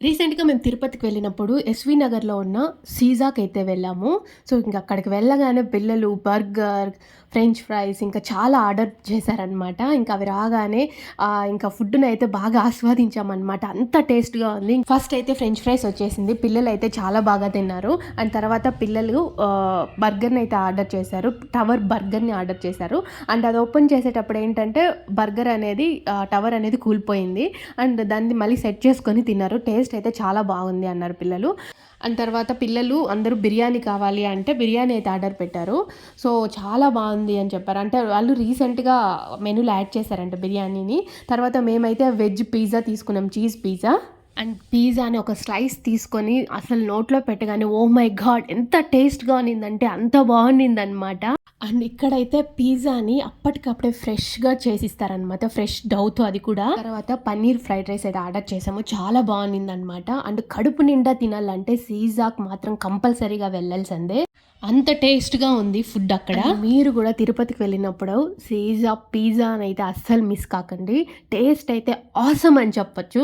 రీసెంట్‌గా మేము తిరుపతికి వెళ్ళినప్పుడు ఎస్‌వి నగర్‌లో ఉన్న సీజాకైతే వెళ్ళాము. సో, ఇంక అక్కడికి వెళ్ళగానే పిల్లలు బర్గర్, ఫ్రెంచ్ ఫ్రైస్ ఇంకా చాలా ఆర్డర్ చేశారనమాట. ఇంకా అవి రాగానే ఇంకా ఫుడ్‌నైతే బాగా ఆస్వాదించామనమాట. అంత టేస్ట్‌గా ఉంది. ఫస్ట్ అయితే ఫ్రెంచ్ ఫ్రైస్ వచ్చేసింది. పిల్లలైతే చాలా బాగా తిన్నారు. అండ్ తర్వాత పిల్లలు బర్గర్‌ని అయితే ఆర్డర్ చేశారు. టవర్ బర్గర్‌ని ఆర్డర్ చేశారు. అండ్ అది ఓపెన్ చేసేటప్పుడు ఏంటంటే బర్గర్ అనేది టవర్ అనేది కూలిపోయింది. అండ్ దాన్ని మళ్ళీ సెట్ చేసుకొని తిన్నారు. టేస్ట్ అయితే చాలా బాగుంది అన్నారు పిల్లలు. అండ్ తర్వాత పిల్లలు అందరూ బిర్యానీ కావాలి అంటే బిర్యానీ అయితే ఆర్డర్ పెట్టారు. సో, చాలా బాగుంది అని చెప్పారు. అంటే వాళ్ళు రీసెంట్‌గా మెనూలో యాడ్ చేశారంట బిర్యానీని. తర్వాత మేమైతే వెజ్ పిజ్జా తీసుకున్నాం. Cheese pizza. అండ్ పిజ్జాని ఒక స్లైస్ తీసుకొని అసలు నోట్లో పెట్టగానే ఓహ్ మై గాడ్! ఎంత టేస్ట్‌గా ఉన్నిందంటే అంత బాగుండిందనమాట. అండ్ ఇక్కడైతే పిజ్జాని అప్పటికప్పుడే ఫ్రెష్‌గా చేసిస్తారనమాట. ఫ్రెష్ డౌతో అది కూడా. తర్వాత పన్నీర్ ఫ్రైడ్ రైస్ అయితే ఆర్డర్ చేసాము. చాలా బాగుండిందనమాట. అండ్ కడుపు నిండా తినాలంటే సీజాకి మాత్రం కంపల్సరీగా వెళ్ళాల్సిందే. అంత టేస్ట్‌గా ఉంది ఫుడ్ అక్కడ. మీరు కూడా తిరుపతికి వెళ్ళినప్పుడు సీజా పిజ్జానైతే అస్సలు మిస్ కాకండి. టేస్ట్ అయితే ఆసమ్ అని చెప్పొచ్చు.